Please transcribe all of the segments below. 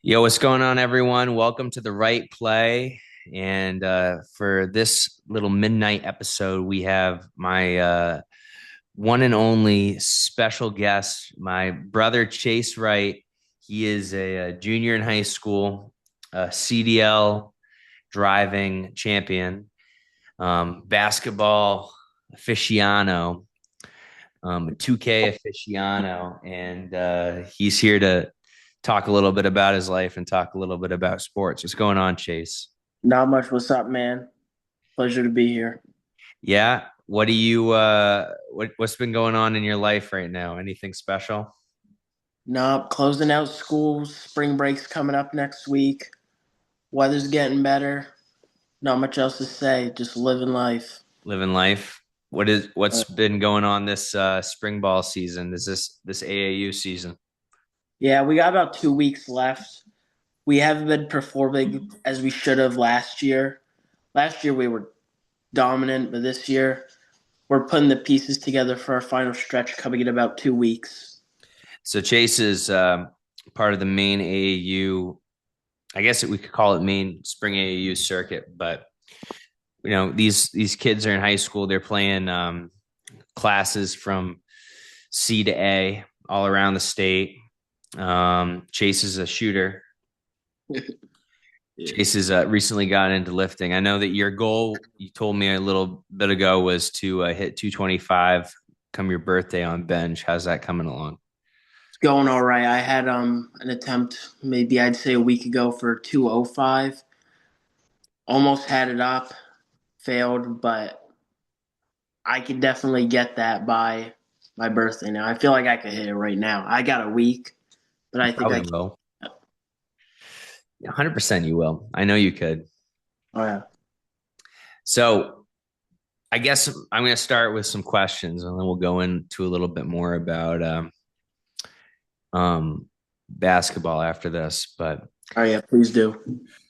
Yo, what's going on, everyone? Welcome to the Right Play. And for this little midnight episode, we have my one and only special guest, my brother Chase Wright. He is a junior in high school, a CDL driving champion, basketball aficionado, a 2K aficionado, and he's here to talk a little bit about his life and talk a little bit about sports. What's going on, Chase? Not much. What's up, man? Pleasure to be here. Yeah. What do you what's been going on in your life right now? Anything special? Nope, closing out school. Spring break's coming up next week. Weather's getting better. Not much else to say. Just living life. Living life. What's Uh, been going on this spring ball season? Is this AAU season? yeah, we got about 2 weeks left. We haven't been performing as we should have last year. Last year we were dominant, but this year we're putting the pieces together for our final stretch coming in about 2 weeks. So Chase is part of the main AAU. I guess we could call it main spring AAU circuit, but these kids are in high school. They're playing classes from C to A all around the state. Chase is a shooter. Yeah. Chase has recently gotten into lifting. I know that your goal, you told me a little bit ago, was to hit 225 come your birthday on bench. How's that coming along? It's going all right. I had an attempt maybe I'd say a week ago for 205. Almost had it up, failed, but I could definitely get that by my birthday now. I feel like I could hit it right now. I got a week, but You I think I probably can. will. 100% you will. I know you could. Oh yeah. So I guess I'm going to start with some questions and then we'll go into a little bit more about um, basketball after this. But Oh yeah, please do.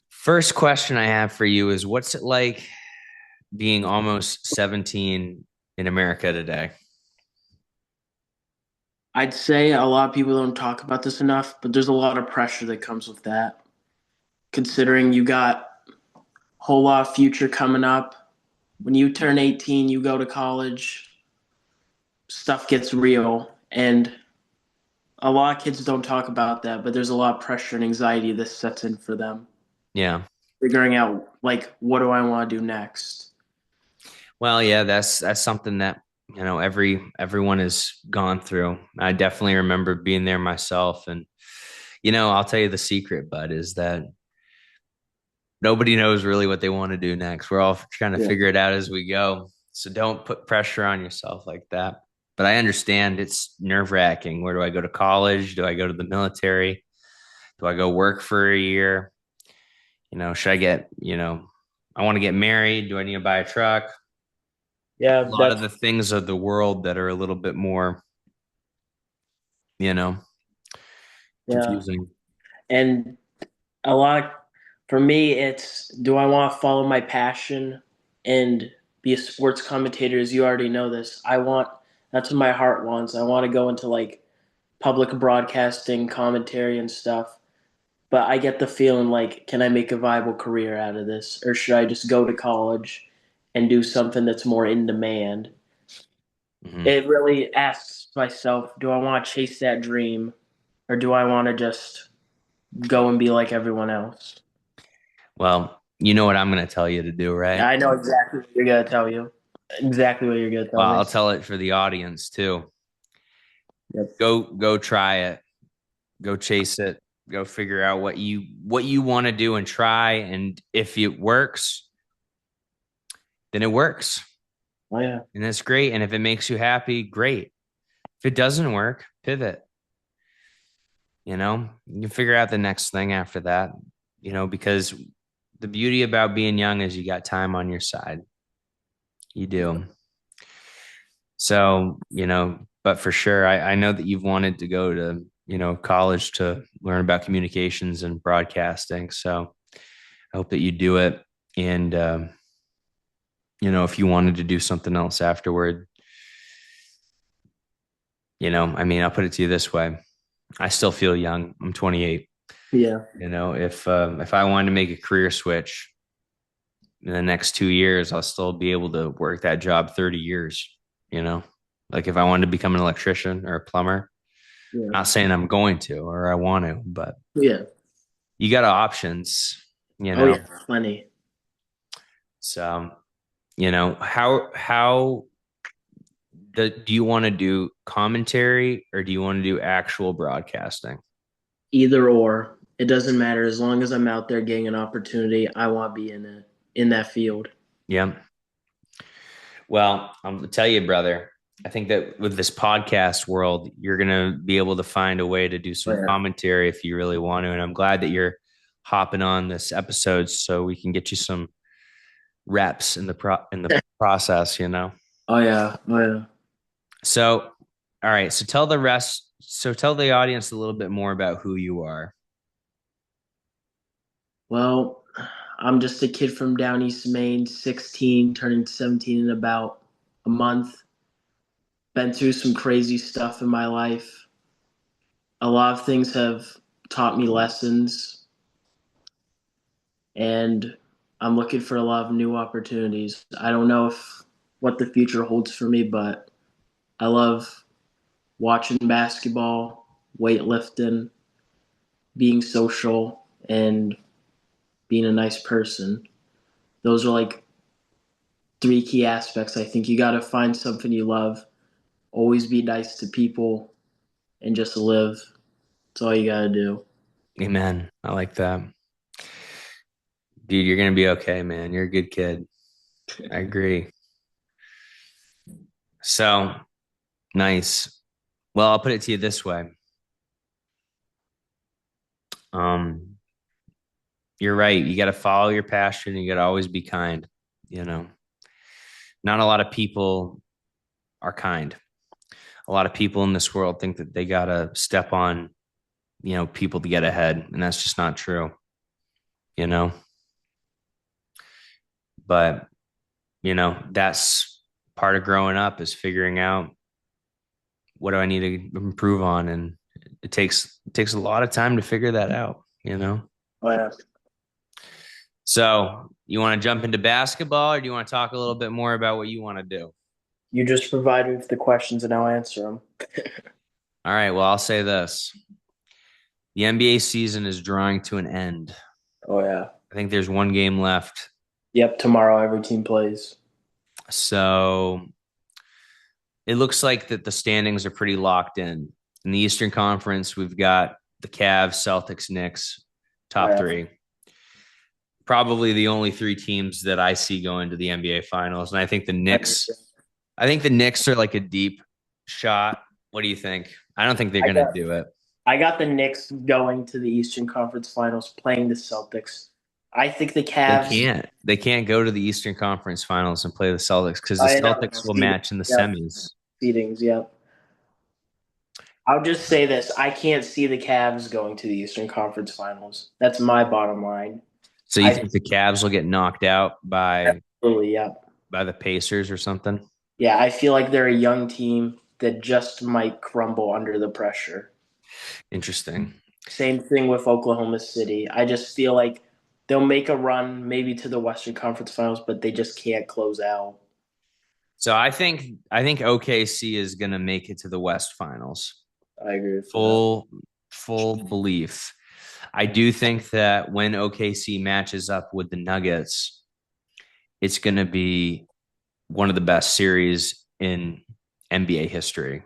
first question I have for you is what's it like being almost 17 in America today? I'd say a lot of people don't talk about this enough, but there's a lot of pressure that comes with that. Considering you got a whole lot of future coming up. When you turn 18, you go to college, stuff gets real, and a lot of kids don't talk about that, but there's a lot of pressure and anxiety that sets in for them. Yeah. Figuring out like what do I want to do next. Well, yeah, that's something that, everyone has gone through. I definitely remember being there myself. And, I'll tell you the secret, bud, is that nobody knows really what they want to do next. We're all trying to Yeah. figure it out as we go. So don't put pressure on yourself like that. But I understand it's nerve-wracking. Where do I go to college? Do I go to the military? Do I go work for a year? Should I I want to get married. Do I need to buy a truck? A Yeah, lot of that's the things of the world that are a little bit more, you know, yeah. confusing. And a lot for me it's do I want to follow my passion and be a sports commentator as you already know this. I want that's what my heart wants. I want to go into like public broadcasting, commentary and stuff. But I get the feeling like can I make a viable career out of this or should I just go to college and do something that's more in demand? Mhm. It really asks myself, do I want to chase that dream or do I want to just go and be like everyone else? Well, you know what I'm going to tell you to do, Yeah, right? I know exactly what you're gonna tell you. Exactly what you're gonna tell Well, me. I'll tell it for the audience too. Yep. Go try it. Go chase it. Go figure out what you want to do and try. And if it works, then it works. Oh yeah. And that's great. And if it makes you happy, great. If it doesn't work, pivot. You can figure out the next thing after that, because the beauty about being young is you got time on your side. You do. So, but for sure, I know that you've wanted to go to, college to learn about communications and broadcasting. So I hope that you do it. And, if you wanted to do something else afterward, I mean, I'll put it to you this way. I still feel young. I'm 28. Yeah. If I wanted to make a career switch in the next 2 years, I'll still be able to work that job 30 years, you know? Like if I wanted to become an electrician or a plumber, Yeah. not saying I'm going to or I want to, but Yeah. you got options, you Oh know? yeah. Plenty. So, how do you want to do commentary or do you want to do actual broadcasting? Either or. It doesn't matter as long as I'm out there getting an opportunity. I want to be in that field. Yeah. Well, I'm gonna tell you, brother, I think that with this podcast world, you're gonna be able to find a way to do Oh some yeah. commentary if you really want to. And I'm glad that you're hopping on this episode so we can get you some reps in the process, you know. Oh yeah. Oh yeah. So, all right. So tell the audience a little bit more about who you are. Well, I'm just a kid from down East Maine, 16, turning 17 in about a month. Been through some crazy stuff in my life. A lot of things have taught me lessons, and I'm looking for a lot of new opportunities. I don't know if what the future holds for me, but I love watching basketball, weightlifting, being social, and being a nice person. Those are like three key aspects. I think you got to find something you love, always be nice to people, and just live. That's all you got to do. Amen. I like that. Dude, you're gonna be okay, man. You're a good kid. I agree. So nice. Well, I'll put it to you this way. Um, you're right. You got to follow your passion. You got to always be kind. You know, not a lot of people are kind. A lot of people in this world think that they got to step on, people to get ahead. And that's just not true, you know? But, that's part of growing up is figuring out what do I need to improve on. And it takes a lot of time to figure that out, you know? Oh, yeah. So you want to jump into basketball or do you want to talk a little bit more about what you want to do? You just provide me with the questions and I'll answer them. All right. Well, I'll say this. The NBA season is drawing to an end. Oh, yeah. I think there's one game left. Yep. Tomorrow, every team plays. So it looks like that the standings are pretty locked in. In the Eastern Conference, we've got the Cavs, Celtics, Knicks, Oh, top yeah. three. Probably the only three teams that I see going to the NBA Finals. And I think the Knicks are like a deep shot. What do you think? I don't think they're I going to got, do it. I got the Knicks going to the Eastern Conference Finals playing the Celtics. I think the They Cavs. can't. They can't go to the Eastern Conference Finals and play the Celtics because the I know. Celtics will Seedings. match in the Yep. semis. Seedings. Yep. I'll just say this: I can't see the Cavs going to the Eastern Conference Finals. That's my bottom line. So you I think the Cavs will get knocked out absolutely, yeah, by the Pacers or something? yeah. I feel like they're a young team that just might crumble under the pressure. Interesting. Same thing with Oklahoma City. I just feel like they'll make a run, maybe to the Western Conference Finals, but they just can't close out. So I think OKC is going to make it to the West Finals. I agree with that. Full belief. I do think that when OKC matches up with the Nuggets, it's going to be one of the best series in NBA history.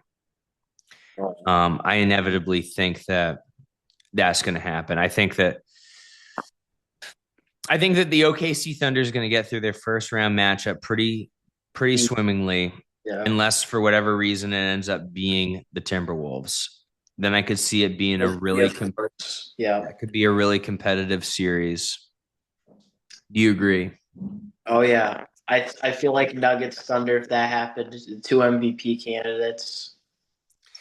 I inevitably think that that's going to happen. I think that the OKC Thunder is going to get through their first round matchup pretty swimmingly, Yeah. unless for whatever reason it ends up being the Timberwolves. Then I could see it being Yeah. that could be a really competitive series. Do you agree? Oh yeah. I feel like Nuggets Thunder if that happened, two MVP candidates,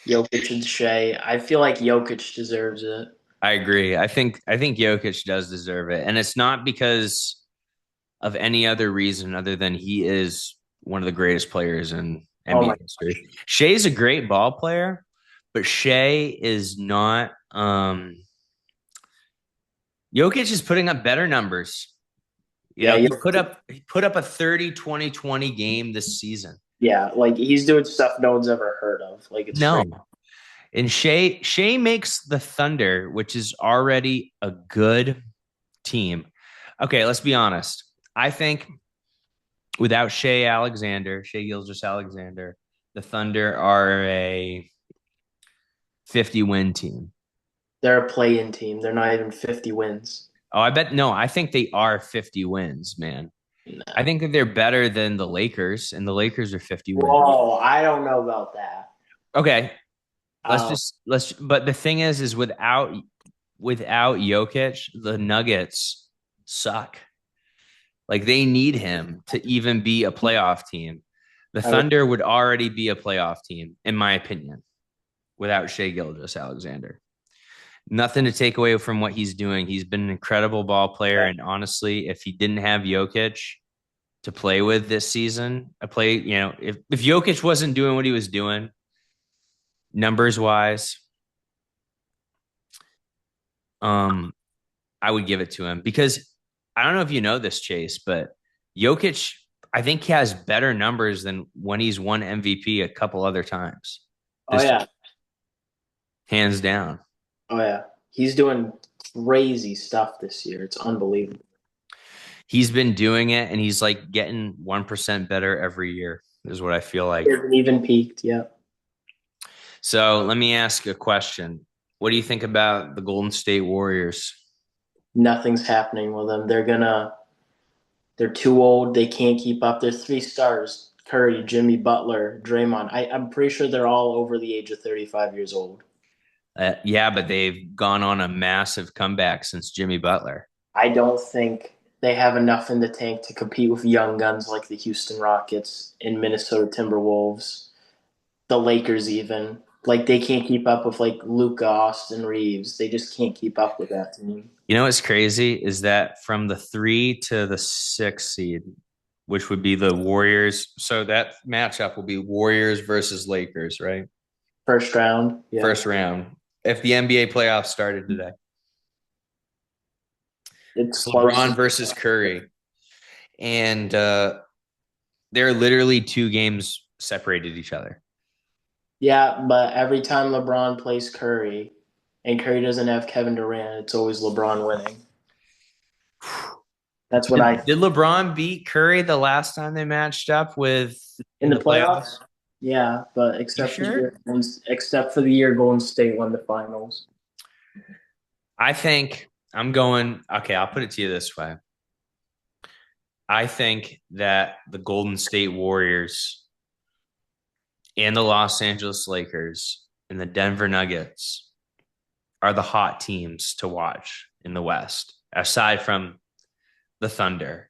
Jokic and Shea. I feel like Jokic deserves it. I agree. I think Jokic does deserve it, and it's not because of any other reason other than he is one of the greatest players in Oh my NBA history. Shea's a great ball player, but Shea is not. Jokic is putting up better numbers. You Yeah, know, he put up a 30-20-20 game this season. yeah, like he's doing stuff no one's ever heard of. Like it's No. crazy. And Shea makes the Thunder, which is already a good team. Okay, let's be honest. I think without Shea Gilgeous-Alexander, the Thunder are a 50 win team. They're a play-in team. They're not even 50 wins. Oh, I bet no, I think they are 50 wins, man. I No. think that they're better than the Lakers, and the Lakers are 50 wins. Whoa, I don't know about that. Okay, Um, but the thing is without Jokic, the Nuggets suck. Like they need him to even be a playoff team. The I would, Thunder would already be a playoff team, in my opinion, without Shea Gilgeous-Alexander. Nothing to take away from what he's doing. He's been an incredible ball player, and honestly, if he didn't have Jokic to play with this season, if Jokic wasn't doing what he was doing, numbers wise, um, I would give it to him because I don't know if you know this, Chase, but Jokic, I think he has better numbers than when he's won MVP a couple other times. oh This yeah, hands down. oh yeah. He's doing crazy stuff this year. It's unbelievable. He's been doing it and he's like getting 1% better every year, is what I feel He like. hasn't even peaked. Yeah, So let me ask you a question. What do you think about the Golden State Warriors? nothing's happening with them. They're too old. They can't keep up. There's three stars: Curry, Jimmy Butler, Draymond. I'm pretty sure they're all over the age of 35 years old. Yeah, but they've gone on a massive comeback since Jimmy Butler. I don't think they have enough in the tank to compete with young guns like the Houston Rockets and Minnesota Timberwolves, the Lakers even. Like they can't keep up with like Luka, Austin Reeves. They just can't keep up with that team. You know what's crazy is that from the 3 to the 6 seed, which would be the Warriors. So that matchup will be Warriors versus Lakers, right? First round, yeah. First round. If the NBA playoffs started today, It's it's close. LeBron versus Curry, and they're literally 2 games separated each other. Yeah, but every time LeBron plays Curry and Curry doesn't have Kevin Durant, it's always LeBron winning. That's what I Did LeBron beat Curry the last time they matched up with in in the the playoffs. playoffs? Yeah, but You sure? except for the year Golden State won the finals. I think I'm going. Okay, I'll put it to you this way. I think that the Golden State Warriors and the Los Angeles Lakers and the Denver Nuggets are the hot teams to watch in the West, aside from the Thunder.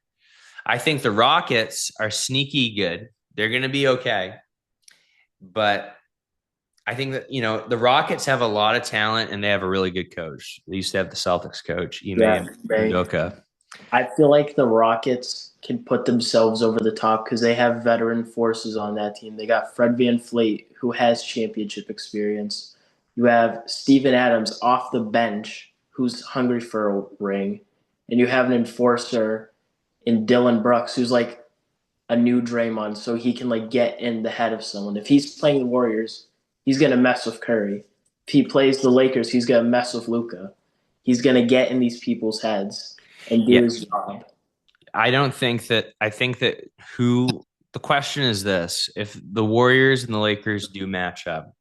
I think the Rockets are sneaky good. They're going to be okay. But I think that, the Rockets have a lot of talent and they have a really good coach. They used to have the Celtics coach, Yeah, Ime they. Udoka. I feel like the Rockets can put themselves over the top because they have veteran forces on that team. They got Fred VanVleet, who has championship experience. You have Steven Adams off the bench, who's hungry for a ring. And you have an enforcer in Dylan Brooks, who's like a new Draymond, so he can like get in the head of someone. If he's playing the Warriors, he's gonna mess with Curry. If he plays the Lakers, he's gonna mess with Luka. He's gonna get in these people's heads and do Yeah. his job. I think that the question is this: if the Warriors and the Lakers do match up,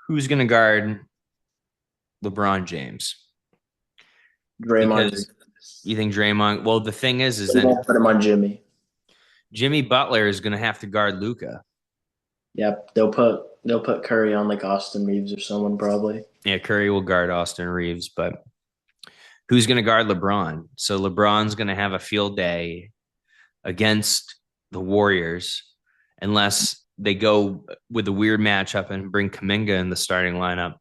who's going to guard LeBron James? Draymond, Because you think Draymond, well, the thing is they then won't put him on Jimmy. Jimmy Butler is going to have to guard Luca. Yep, they'll put Curry on like Austin Reeves or someone probably. Yeah, Curry will guard Austin Reeves, but who's going to guard LeBron? So LeBron's going to have a field day against the Warriors unless they go with a weird matchup and bring Kaminga in the starting lineup,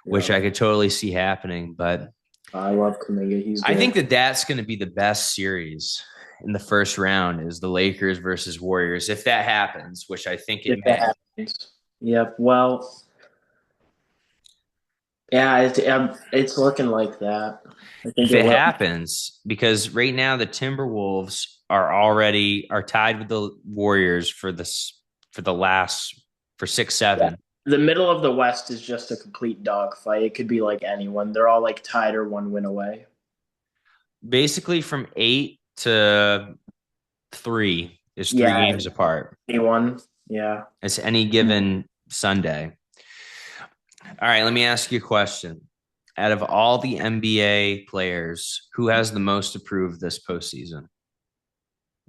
which Yeah, I could totally see happening. But I love Kaminga. He's I good. think that that's going to be the best series in the first round is the Lakers versus Warriors. If that happens, which I think it If that may. happens. Yep. Well, Yeah, it's looking like that. I think If it it will. happens, because right now the Timberwolves are tied with the Warriors for the last for six Yeah. seven. The middle of the West is just a complete dogfight. It could be like anyone. They're all like tied or one win away. Basically from 8 to 3 is three Yeah, games apart. anyone. Yeah. It's any given Sunday. All right, let me ask you a question. Out of all the NBA players, who has the most approved this postseason?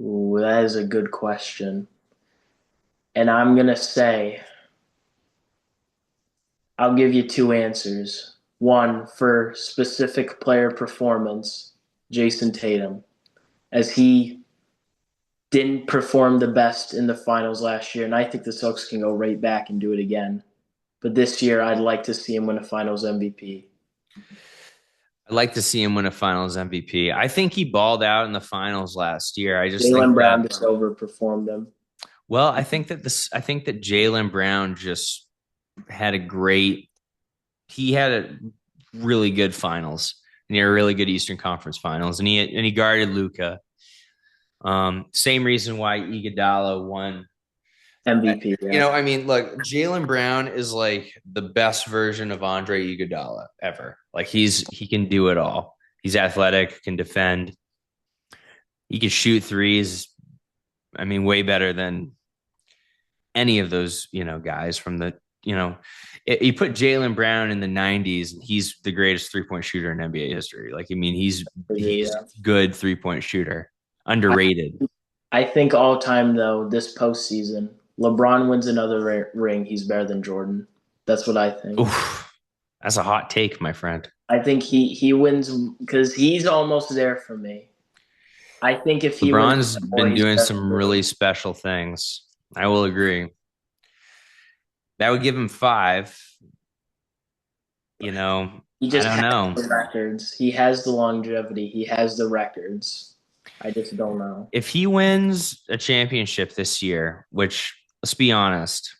Ooh, that is a good question. And I'm gonna say I'll give you two answers. One for specific player performance, Jason Tatum, as he didn't perform the best in the finals last year, and I think the Celtics can go right back and do it again. But this year, I'd like to see him win a Finals MVP. I'd like to see him win a Finals MVP. I think he balled out in the finals last year. I just think Jaylen that, Brown just overperformed him. well, I think that Jaylen Brown just had a great, he had a really good finals and he had a really good Eastern Conference Finals, and he guarded Luca. Same reason why Iguodala won. MVP, You yeah. know, I mean, look, Jaylen Brown is like the best version of Andre Iguodala ever. Like he can do it all. He's athletic, can defend, he can shoot threes. I mean, way better than any of those, guys from the, you put Jaylen Brown in the 90s, and he's the greatest 3-point shooter in NBA history. Like, I mean, he's Yeah. good 3-point shooter, underrated. I think all time though, this postseason, LeBron wins another ring. He's better than Jordan. That's what I think. Oof, that's a hot take, my friend. I think he wins because he's almost there for me. I think if he wins LeBron's more, been he's doing better some than really Jordan. special things. I will agree. That would give him five. You know, He I just don't has know. the records. He has the longevity. He has the records. I just don't know. If he wins a championship this year, which, let's be honest,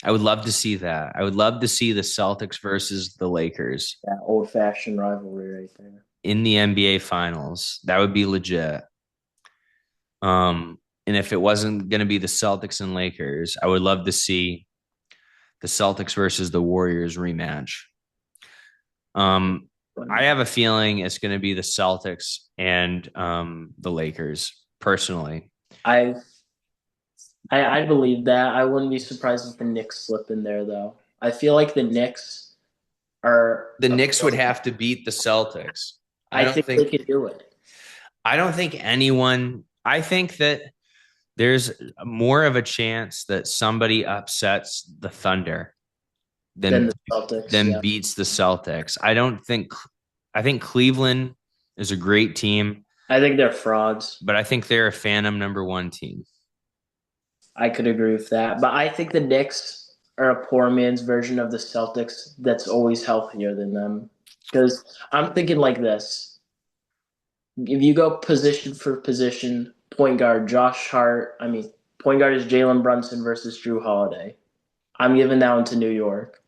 I would love to see that. I would love to see the Celtics versus the Lakers That old fashioned rivalry right there. in the NBA finals. That would be legit. And if it wasn't going to be the Celtics and Lakers, I would love to see the Celtics versus the Warriors rematch. Um, I have a feeling it's going to be the Celtics and the Lakers, personally. I I believe that. I wouldn't be surprised if the Knicks slip in there though. I feel like the Knicks are The a, Knicks would have to beat the Celtics. I I don't think they think could do it. I don't think anyone I think that there's more of a chance that somebody upsets the Thunder Than than the Celtics, than yeah. beats the Celtics. I think Cleveland is a great team, I think they're frauds. but I think they're a phantom number one team. I could agree with that. But I think the Knicks are a poor man's version of the Celtics that's always healthier than them. Because I'm thinking like this. If you go position for position, point guard Josh Hart, point guard is Jalen Brunson versus Drew Holiday. I'm giving that one to New York.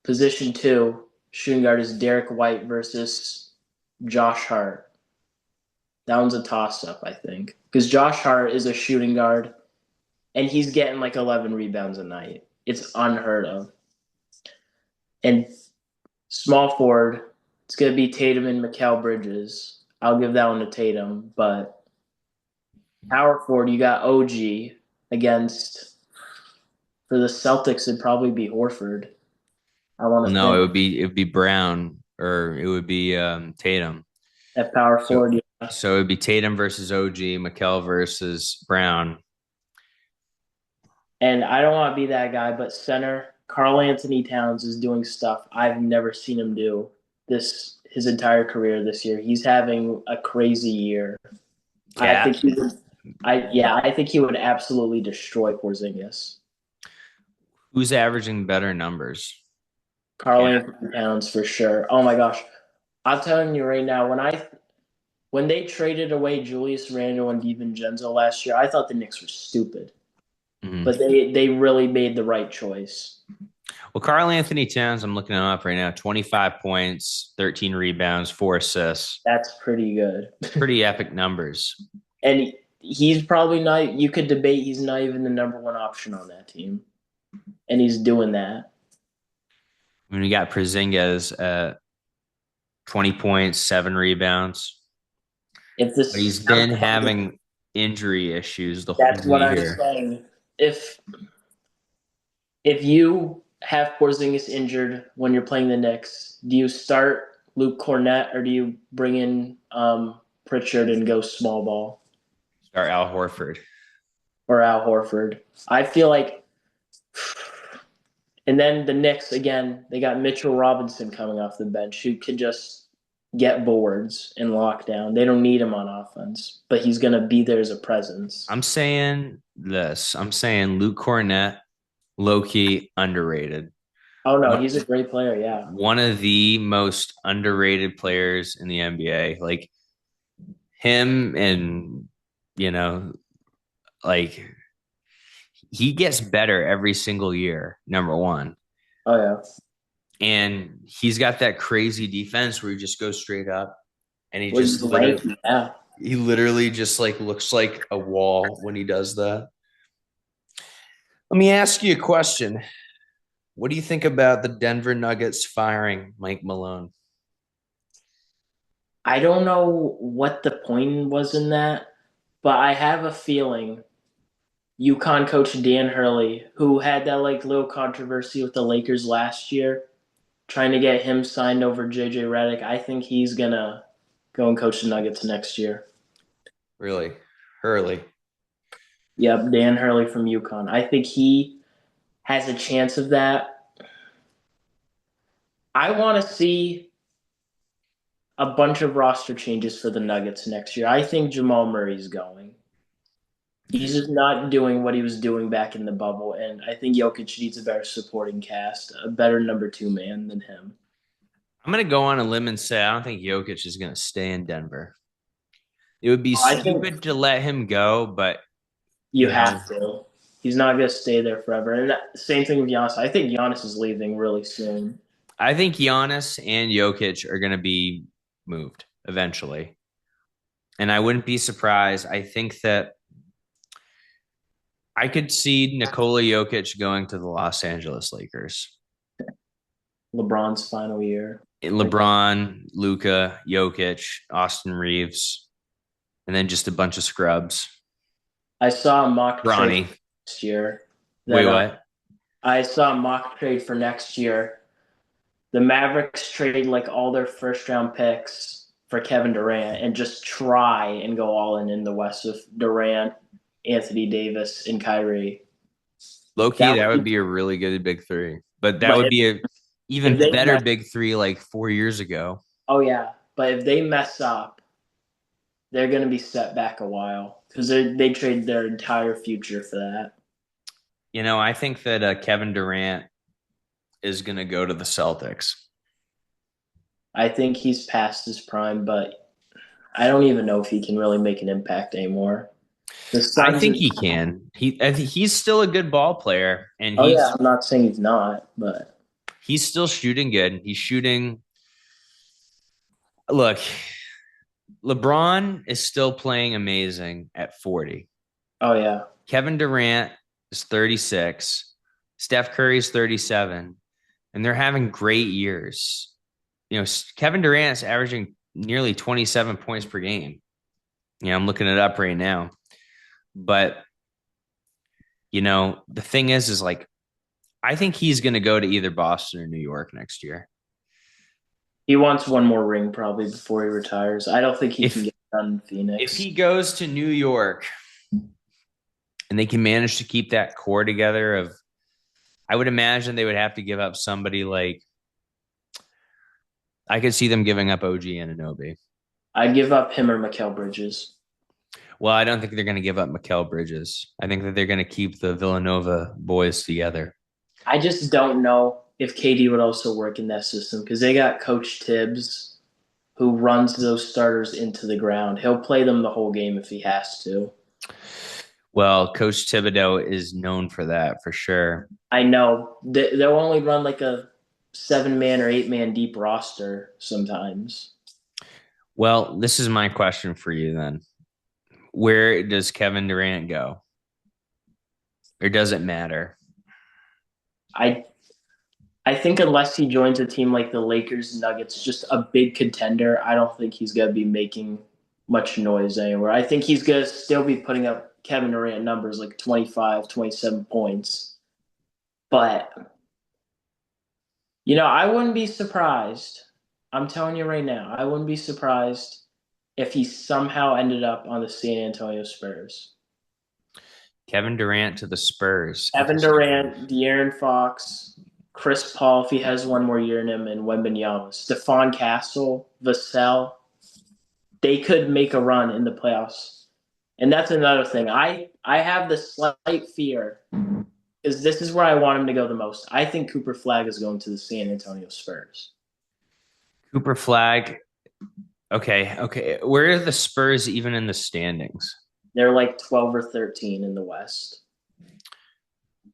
Position two, shooting guard is Derek White versus Josh Hart. That one's a toss up, I think. Because Josh Hart is a shooting guard and he's getting like 11 rebounds a night. It's unheard of. And small forward, it's going to be Tatum and Mikal Bridges. I'll give that one to Tatum. But power forward, you got OG against, for the Celtics, it'd probably be Horford. I Well, want to no, think. it would be Brown, or it would be Tatum. At power So forward, yeah. so it would be Tatum versus OG, McKell versus Brown. And I don't want to be that guy, but center Carl Anthony Towns is doing stuff I've never seen him do this his entire career this year. He's having a crazy year. I Cat. think he would. I think he would absolutely destroy Porzingis. Who's averaging better numbers? Carl Cat. Anthony Towns for sure. Oh my gosh, I'm telling you right now, when they traded away Julius Randle and DiVincenzo last year, I thought the Knicks were stupid, Mhm. but they really made the right choice. Well, Karl Anthony Towns, I'm looking him up right now. 25 points, 13 rebounds, 4 assists. That's pretty good. Pretty epic numbers. And he's probably not, you could debate he's not even the number one option on that team. And he's doing that. I mean, we got Porzingis at 20 points, 7 rebounds. If But this, he's been having injury issues the that's whole what I'm year. saying. If you have Porzingis injured when you're playing the Knicks, do you start Luke Cornett or do you bring in Pritchard and go small ball Start Al Horford. or Al Horford? I feel like, and then the Knicks again, they got Mitchell Robinson coming off the bench who could just get boards and lock down. They don't need him on offense, but he's going to be there as a presence. I'm saying this. I'm saying Luke Cornett, low key underrated. Oh no, One, he's a great player. Yeah. one of the most underrated players in the NBA. Like him and, you know, like he gets better every single year, number one. Oh yeah. And he's got that crazy defense where he just goes straight up and Well, he's lanky. Yeah. he literally just like looks like a wall when he does that. Let me ask you a question. What do you think about the Denver Nuggets firing Mike Malone? I don't know what the point was in that, but I have a feeling UConn coach Dan Hurley, who had that like little controversy with the Lakers last year, trying to get him signed over JJ Redick. I think he's gonna go and coach the Nuggets next year. Really? Hurley. Yep, Dan Hurley from UConn. I think he has a chance of that. I want to see a bunch of roster changes for the Nuggets next year. I think Jamal Murray's going. He's just not doing what he was doing back in the bubble, and I think Jokic needs a better supporting cast, a better number two man than him. I'm going to go on a limb and say I don't think Jokic is going to stay in Denver. It would be I think stupid to let him go, but you you know, have to. He's not going to stay there forever. And same thing with Giannis. I think Giannis is leaving really soon. I think Giannis and Jokic are going to be moved eventually. And I wouldn't be surprised. I think that I could see Nikola Jokic going to the Los Angeles Lakers. LeBron's final year. LeBron, Luka, Jokic, Austin Reeves, and then just a bunch of scrubs. I saw a mock Bronny. trade next year. Wait, what? I saw a mock trade for next year. The Mavericks trade like all their first round picks for Kevin Durant and just try and go all in the West with Durant, Anthony Davis, and Kyrie. Low key, that would be a really good big three. But that would be a even better big three like 4 years ago. Oh yeah, but if they mess up, they're going to be set back a while because they trade their entire future for that. I think that Kevin Durant is going to go to the Celtics. I think he's past his prime, but I don't even know if he can really make an impact anymore. I think he can. He's still a good ball player, and I'm not saying he's not, but he's still shooting good. He's shooting. Look, LeBron is still playing amazing at 40. Oh yeah. Kevin Durant is 36. Steph Curry is 37, and they're having great years. Kevin Durant is averaging nearly 27 points per game. I'm looking it up right now. But, the thing is like, I think he's going to go to either Boston or New York next year. He wants one more ring probably before he retires. I don't think he can get done in Phoenix. If he goes to New York and they can manage to keep that core together I would imagine they would have to give up somebody like, I could see them giving up OG Anunoby. I'd give up him or Mikal Bridges. Well, I don't think they're going to give up Mikal Bridges. I think that they're going to keep the Villanova boys together. I just don't know if KD would also work in that system because they got Coach Tibbs who runs those starters into the ground. He'll play them the whole game if he has to. Well, Coach Thibodeau is known for that for sure. I know they'll only run like a 7 man or 8 man deep roster sometimes. Well, this is my question for you then. Where does Kevin Durant go? Or does it matter? I I think unless he joins a team like the Lakers, Nuggets, just a big contender, I don't think he's gonna be making much noise anywhere. I think he's gonna still be putting up Kevin Durant numbers like 25, 27 points. But I wouldn't be surprised. I'm telling you right now, I wouldn't be surprised if he somehow ended up on the San Antonio Spurs. Kevin Durant to the Spurs. Kevin Interesting. Durant, De'Aaron Fox, Chris Paul, if he has one more year in him, and Wembanyama, Stephon Castle, Vassell, they could make a run in the playoffs. And that's another thing. I have the slight fear because this is where I want him to go the most. I think Cooper Flagg is going to the San Antonio Spurs. Cooper Flag. Okay, okay. Where are the Spurs even in the standings? They're like 12 or 13 in the West.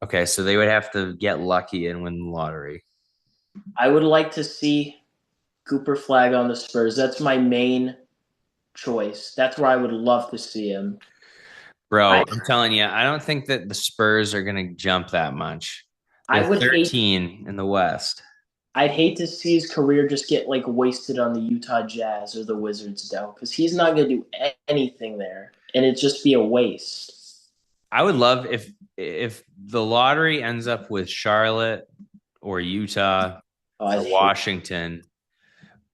Okay, so they would have to get lucky and win the lottery. I would like to see Cooper Flagg on the Spurs. That's my main choice. That's where I would love to see him. I Bro, I'm telling you, I don't think that the Spurs are going to jump that much. I They're would hate 13 in the West. I'd hate to see his career just get like wasted on the Utah Jazz or the Wizards though, because he's not going to do anything there, and it'd just be a waste. I would love if the lottery ends up with Charlotte or Utah Oh, I or hate. Washington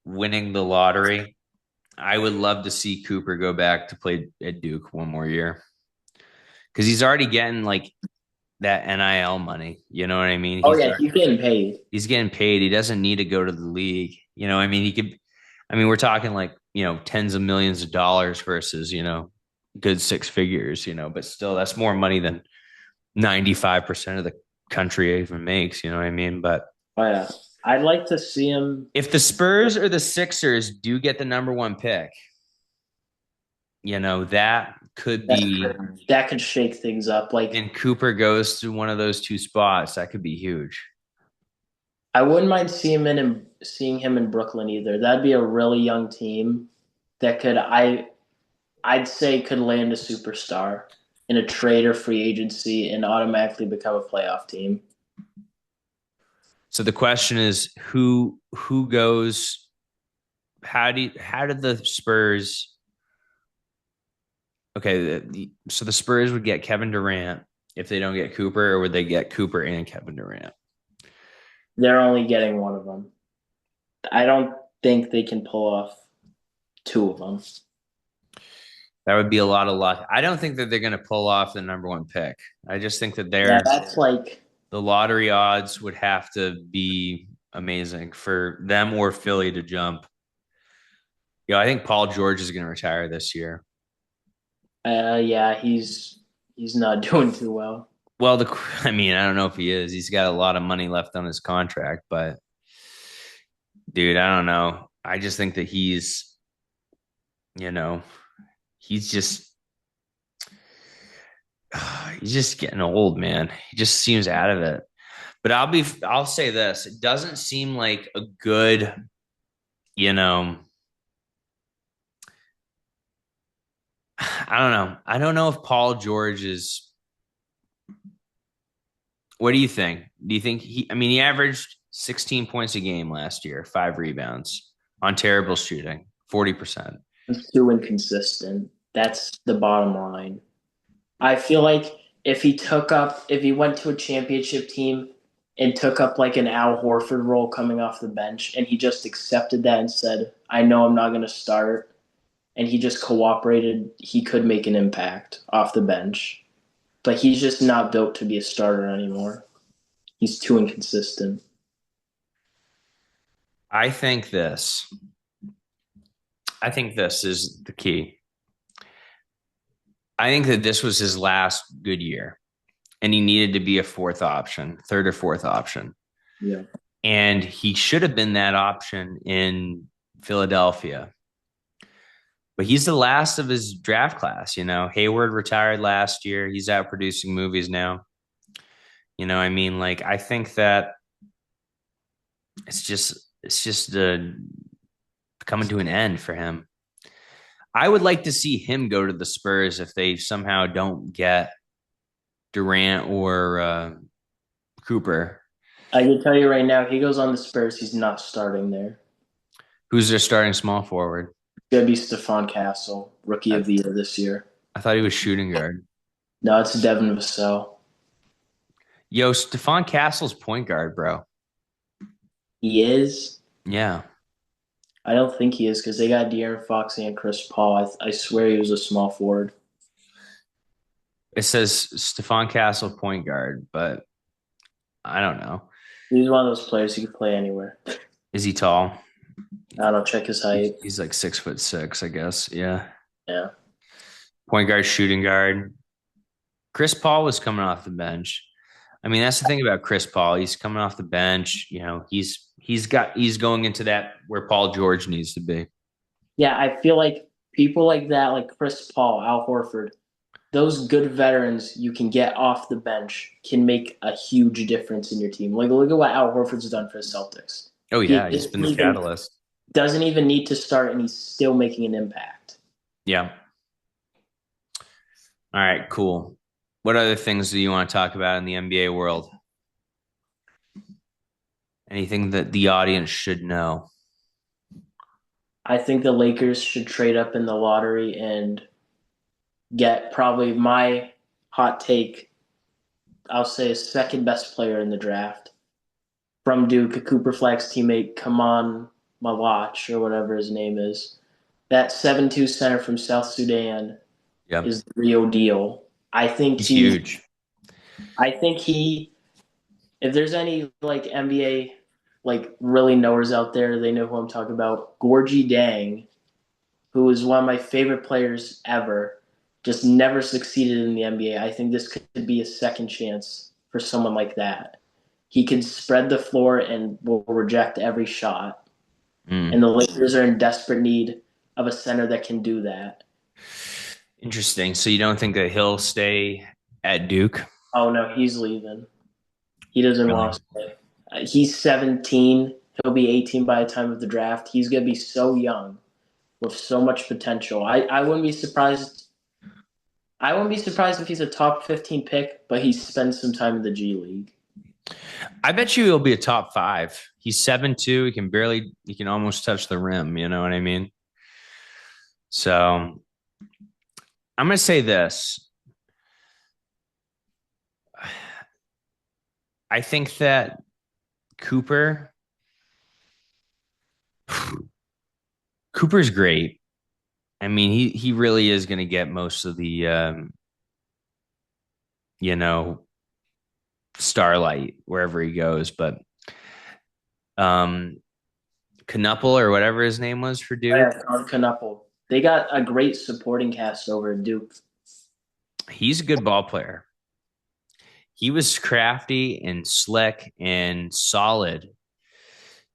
winning the lottery. I would love to see Cooper go back to play at Duke one more year because he's already getting like that NIL money. You know what I mean? Oh yeah, he's getting paid. He's getting paid. He doesn't need to go to the league. I mean, he could. I mean, we're talking like tens of millions of dollars versus good six figures. But still, that's more money than 95% of the country even makes. You know what I mean? But Oh yeah, I'd like to see him. if the Spurs or the Sixers do get the number one pick, that could That be, that could shake things up. Like and Cooper goes to one of those two spots. That could be huge. I wouldn't mind seeing him in Brooklyn either. That'd be a really young team that I'd say could land a superstar in a trade or free agency and automatically become a playoff team. So the question is, who goes? How did the Spurs? Okay, so the Spurs would get Kevin Durant if they don't get Cooper, or would they get Cooper and Kevin Durant? They're only getting one of them. I don't think they can pull off two of them. That would be a lot of luck. I don't think that they're going to pull off the number one pick. I just think that Yeah, that's like the lottery odds would have to be amazing for them or Philly to jump. I think Paul George is going to retire this year. yeah, he's not doing too well. Well, I mean, I don't know if he is. He's got a lot of money left on his contract, but dude, I don't know. I just think that you know, he's just he's just getting old, man. He just seems out of it. But I'll say this. It doesn't seem like a good, you know, I don't know. I don't know if Paul George is. What do you think? Do you think I mean, he averaged 16 points a game last year, 5 rebounds on terrible shooting, 40%. He's too inconsistent. That's the bottom line. I feel like if he went to a championship team and took up like an Al Horford role coming off the bench, and he just accepted that and said, "I know I'm not going to start," and he just cooperated, he could make an impact off the bench. But he's just not built to be a starter anymore. He's too inconsistent. I think this. I think this is the key. I think that this was his last good year, and he needed to be a fourth option, third or fourth option. Yeah. And he should have been that option in Philadelphia. But he's the last of his draft class. Hayward retired last year. He's out producing movies now. I mean, like I think that it's just coming to an end for him. I would like to see him go to the Spurs if they somehow don't get Durant or Cooper. I can tell you right now, he goes on the Spurs, he's not starting there. Who's their starting small forward? It's gonna be Stephon Castle, rookie I, of the year this year. I thought he was shooting guard. No, it's Devin Vassell. Yo, Stephon Castle's point guard, bro. He is. Yeah. I don't think he is because they got De'Aaron Fox and Chris Paul. I swear he was a small forward. It says Stephon Castle point guard, but I don't know. He's one of those players who can play anywhere. Is he tall? I don't check his height. He's like 6'6", I guess. Yeah. Yeah. Point guard, shooting guard. Chris Paul was coming off the bench. I mean, that's the thing about Chris Paul. He's coming off the bench. He's going into that where Paul George needs to be. Yeah, I feel like people like that, like Chris Paul, Al Horford, those good veterans you can get off the bench can make a huge difference in your team. Like look at what Al Horford's done for the Celtics. Oh He yeah, he's been the catalyst. doesn't even need to start, and he's still making an impact. Yeah. All right, cool. What other things do you want to talk about in the NBA world? Anything that the audience should know? I think the Lakers should trade up in the lottery and get probably my hot take. I'll say a second best player in the draft from Duke, a Cooper Flagg's teammate. Come on, my watch or whatever his name is. That 7'2" center from South Sudan Yep. is the real deal. I think He's huge. I think he. If there's any like NBA like really knowers out there, they know who I'm talking about. Gorgie Dang, who is one of my favorite players ever, just never succeeded in the NBA. I think this could be a second chance for someone like that. He can spread the floor and will reject every shot. And Mm. the Lakers are in desperate need of a center that can do that. Interesting. So you don't think that he'll stay at Duke? Oh no, he's leaving. He doesn't Really? want to stay. He's 17. He'll be 18 by the time of the draft. He's going to be so young with so much potential. I wouldn't be surprised. I wouldn't be surprised if he's a top 15 pick, but he spends some time in the G League. I bet you he'll be a top five. He's 7'2". He can almost touch the rim. You know what I mean? So I'm going to say this. I think that Cooper, Cooper's great. I mean, he really is going to get most of the, you know, starlight wherever he goes. But um, Knuppel or whatever his name was for Duke, Yeah, on Knuppel. They got a great supporting cast over at Duke. he's a good ball player. He was crafty and slick and solid.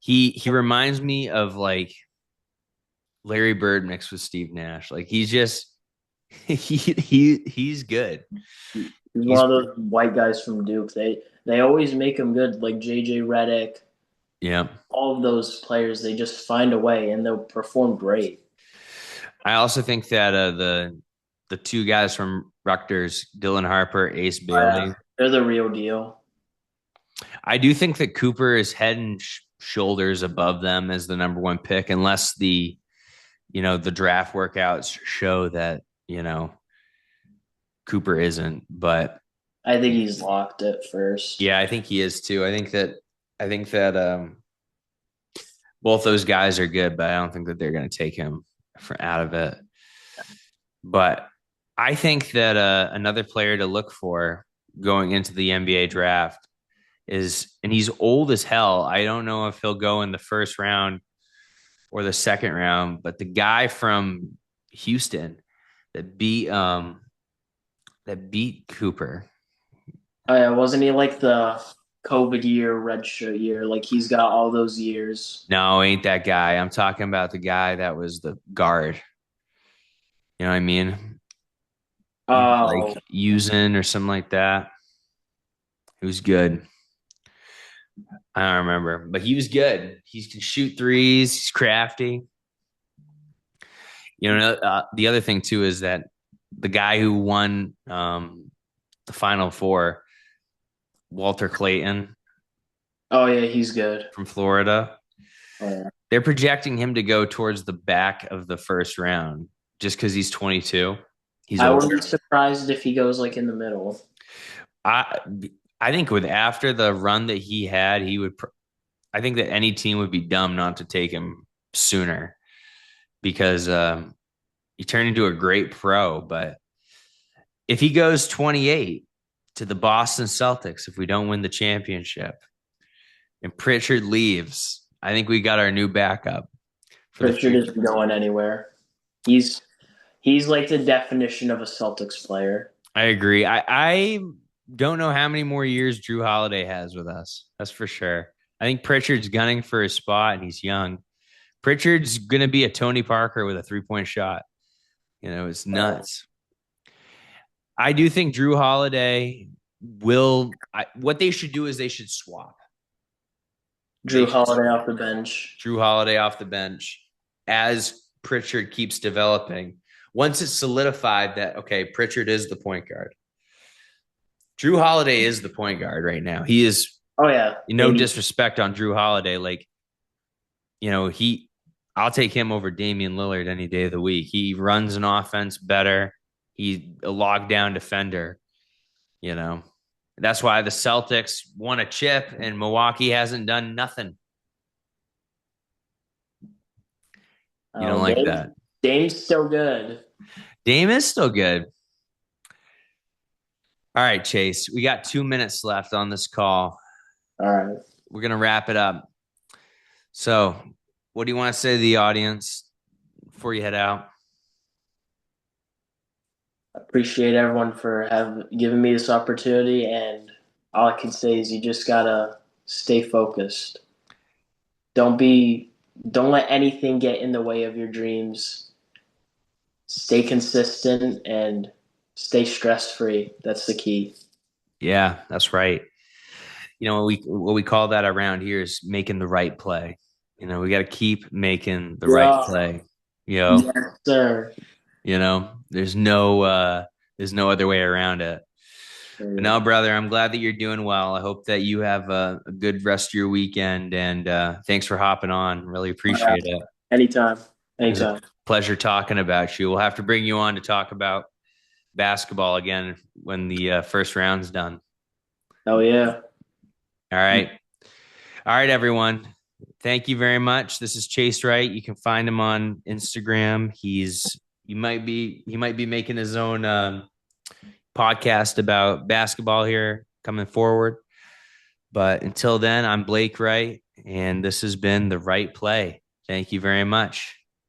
He reminds me of like Larry Bird mixed with Steve Nash. Like he's just he's good. He's He's one of those white guys from Duke. They always make him good, like JJ Redick. yeah. All of those players, they just find a way and they'll perform great. I also think that the two guys from Rutgers, Dylan Harper, Ace Bailey. They're the real deal. I do think that Cooper is head and shoulders above them as the number one pick, unless the draft workouts show that Cooper isn't. But I think he's locked at first. yeah, I think he is too. I think that both those guys are good, but I don't think that they're going to take him out of it. But I think that another player to look for going into the NBA draft and he's old as hell. I don't know if he'll go in the first round or the second round, but the guy from Houston that beat Cooper. Oh yeah, wasn't he like the COVID year, redshirt year? Like he's got all those years. No, ain't that guy. I'm talking about the guy that was the guard. You know what I mean? He was Oh, like using or something like that. It was good. I don't remember, but he was good. He can shoot threes. He's crafty. The other thing too is that the guy who won the Final Four, Walter Clayton oh yeah, he's good. from Florida, Oh, yeah. they're projecting him to go towards the back of the first round just because he's 22. He's I wouldn't be older. surprised if he goes like in the middle. I I think with after the run that he had, he would. I think that any team would be dumb not to take him sooner because he turned into a great pro. But if he goes 28 to the Boston Celtics, if we don't win the championship, and Pritchard leaves, I think we got our new backup for the Pritchard future. isn't going anywhere. He's he's like the definition of a Celtics player. I agree. I don't know how many more years Drew Holiday has with us. That's for sure. I think Pritchard's gunning for his spot and he's young. Pritchard's going to be a Tony Parker with a 3-point shot. It's Uh, nuts. I do think Drew Holiday what they should do is they should swap. They Drew should Holiday swap off the bench. Drew Holiday off the bench as Pritchard keeps developing. Once it's solidified that, okay, Pritchard is the point guard. Drew Holiday is the point guard right now. He is Oh yeah, no 80. disrespect on Drew Holiday. Like, I'll take him over Damian Lillard any day of the week. He runs an offense better. He's a lockdown defender, you know. That's why the Celtics won a chip and Milwaukee hasn't done nothing. You don't Oh, like Dame's, that. Dame's still good. Dame is still good. All right, Chase, we got 2 minutes left on this call. All right. We're going to wrap it up. So, what do you want to say to the audience before you head out? Appreciate everyone for have giving me this opportunity, and all I can say is you just gotta stay focused. Don't be, don't let anything get in the way of your dreams. Stay consistent and stay stress free. That's the key. Yeah, that's right. What we call that around here is making the right play. We got to keep making the right Yeah. play. You know, Yes, sir. there's no other way around it. But no, brother, I'm glad that you're doing well. I hope that you have a good rest of your weekend and thanks for hopping on. Really appreciate it. Anytime. It was a Anytime. pleasure talking about you. We'll have to bring you on to talk about basketball again when the first round's done. Oh yeah. All right. All right, everyone. Thank you very much. This is Chase Wright. You can find him on Instagram. He might be making his own podcast about basketball here coming forward. But until then, I'm Blake Wright, and this has been The Right Play. Thank you very much.